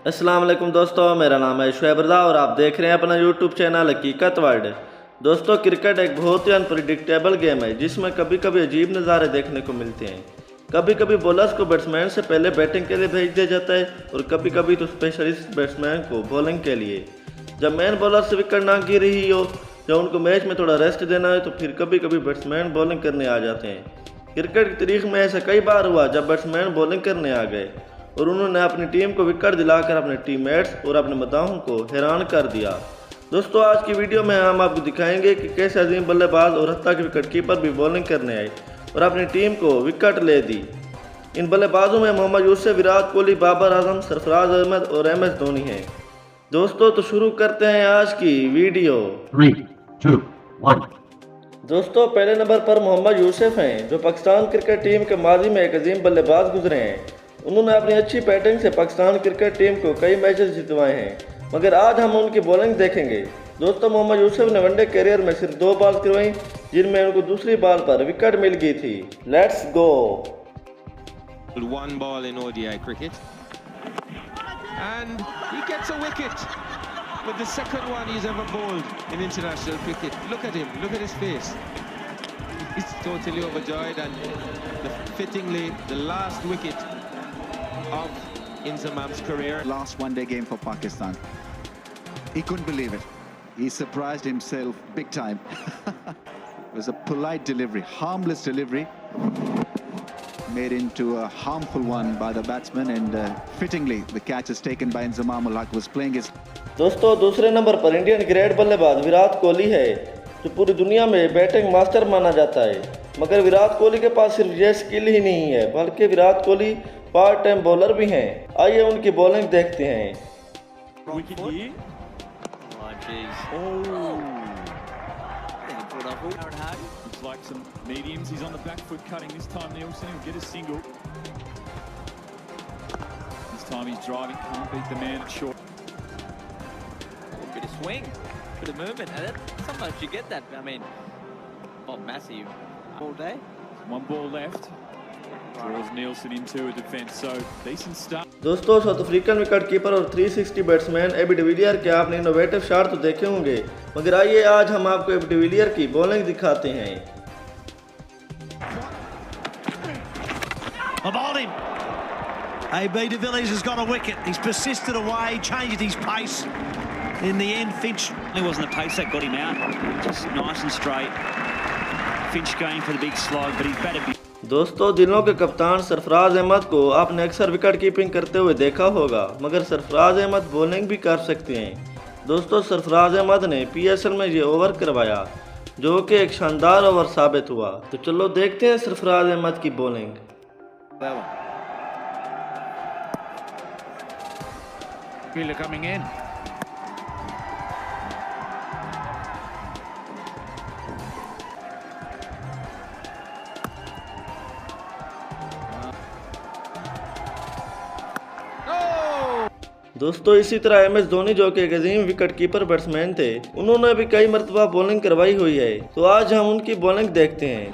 अस्सलाम वालेकुम दोस्तों, मेरा नाम है शुएब रज़ा और आप देख रहे हैं अपना यूट्यूब चैनल हकीकत वर्ल्ड। दोस्तों, क्रिकेट एक बहुत ही अनप्रिडिक्टेबल गेम है जिसमें कभी कभी अजीब नज़ारे देखने को मिलते हैं। कभी कभी बॉलर्स को बैट्समैन से पहले बैटिंग के लिए भेज दिया जाता है और कभी कभी तो स्पेशलिस्ट बैट्समैन को बॉलिंग के लिए। जब मेन बॉलर से विकेट ना गिर रही हो या उनको मैच में थोड़ा रेस्ट देना है तो फिर कभी कभी बैट्समैन बॉलिंग करने आ जाते हैं। क्रिकेट की तारीख में ऐसा कई बार हुआ जब बैट्समैन बॉलिंग करने आ गए और उन्होंने अपनी टीम को विकेट दिलाकर अपने टीममेट्स और अपने मदाहों को हैरान कर दिया। दोस्तों, आज की वीडियो में हम आपको दिखाएंगे कि कैसे अजीम बल्लेबाज और हत्ता के विकेट कीपर भी बॉलिंग करने आए और अपनी टीम को विकेट ले दी। इन बल्लेबाजों में मोहम्मद यूसुफ, विराट कोहली, बाबर आजम, सरफराज अहमद और MS धोनी हैं। दोस्तों, तो शुरू करते हैं आज की वीडियो। 3, 2, 1। दोस्तों, पहले नंबर पर मोहम्मद यूसुफ हैं जो पाकिस्तान क्रिकेट टीम के माजी में एक अजीम बल्लेबाज गुजरे हैं। उन्होंने अपनी अच्छी बैटिंग से पाकिस्तान क्रिकेट टीम को कई मैचेस जितवाए हैं, मगर आज हम उनकी बॉलिंग देखेंगे। दोस्तों, मोहम्मद यूसुफ ने वनडे करियर में सिर्फ 2 बॉल करवाई जिनमें उनको दूसरी बॉल पर विकेट मिल गई थी। Let's go. 1 ball in ODI cricket and he gets a wicket with the second one he's ever bowled in international cricket. Look at him, look at his face. He's totally overjoyed and fittingly the last wicket of Inzamam's career. Last one-day game for Pakistan. He couldn't believe it. He surprised himself big time. It was a polite delivery, harmless delivery, made into a harmful one by the batsman, and fittingly the catch is taken by Inzamam, who was playing his. दोस्तों, दूसरे number पर Indian great बल्लेबाज विराट कोहली है जो पूरी दुनिया में batting master माना जाता है, मगर विराट कोहली के पास सिर्फ ये स्किल ही नहीं है बल्कि Virat Kohli part time bowler भी हैं। आइए उनकी बॉलिंग देखते हैं। Like some mediums, he's on the back foot cutting this time. Nielsen, he'll get a single. This time he's driving, can't beat the man at short. Bit of swing, bit of movement, and sometimes you get that. I mean, not massive all day. 1 ball left. Draws Nielsen into a defence, so decent start. दोस्तों, south African wicket keeper और 360 batsman AB de Villiers के आपने innovative shot तो देखे होंगे, मगर आइए आज हम आपको एबी डिविलियर की बॉलिंग दिखाते हैं। About him. AB de Villiers has got a wicket. He's persisted away, changed his pace. In the end, Finch. It wasn't the pace that got him out. Just nice and straight. Finch going for the big slog, but he's better. दोस्तों, दिलों के कप्तान सरफराज अहमद को आपने अक्सर wicket keeping करते हुए देखा होगा, मगर सरफराज अहमद बॉलिंग भी कर सकते हैं। दोस्तों, सरफराज अहमद ने PSL में ये ओवर करवाया जो कि एक शानदार ओवर साबित हुआ। तो चलो देखते हैं सरफराज अहमद की बॉलिंग। Wheeler coming in. दोस्तों, इसी तरह MS धोनी जो कि एक अजीम विकेट कीपर बैट्समैन थे, उन्होंने भी कई मरतबा बॉलिंग करवाई हुई है। तो आज हम उनकी बॉलिंग देखते हैं।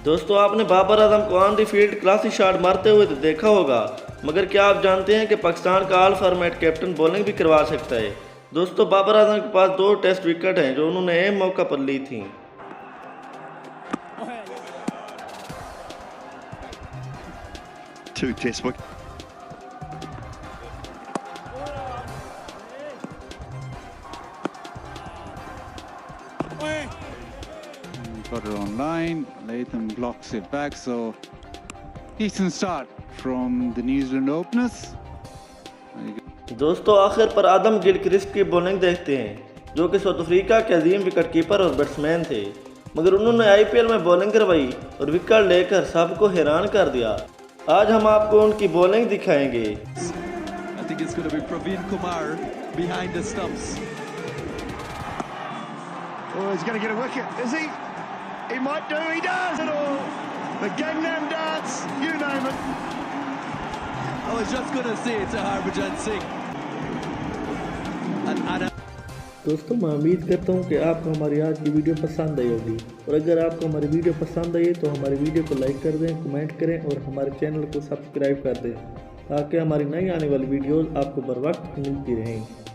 दोस्तों, आपने बाबर आजम को on the field classic shot मारते हुए तो देखा होगा, मगर क्या आप जानते हैं कि पाकिस्तान का ऑल फॉर्मेट कैप्टन बॉलिंग भी करवा सकता है। दोस्तों, बाबर आजम के पास 2 टेस्ट विकेट हैं जो उन्होंने अहम मौका पर ली थी। Two test wickets. Got it on line. Latham blocks it back. So decent start from the New Zealand openers. दोस्तों, आखिर पर आदम गिलक्रिस्ट की बॉलिंग देखते हैं जो कि साउथ अफ्रीका के अजीम विकेट कीपर और बैट्समैन थे, मगर उन्होंने IPL में बॉलिंग करवाई और विकेट लेकर सबको हैरान कर दिया। आज हम आपको उनकी बॉलिंग दिखाएंगे। I think it's going to be Praveen Kumar behind the stumps. Oh, he's going to get a wicket, is he? He might do, he does it all. The Gangnam Dance, you name it. I was just going to say it's a Harbhajan Singh. And दोस्तों मैं उम्मीद करता हूँ कि आपको हमारी आज की वीडियो पसंद आई होगी, और अगर आपको हमारी वीडियो पसंद आई तो हमारी वीडियो को लाइक कर दें, कमेंट करें और हमारे चैनल को सब्सक्राइब कर दें ताकि हमारी नई आने वाली वीडियोज़ आपको बर वक्त मिलती रहें।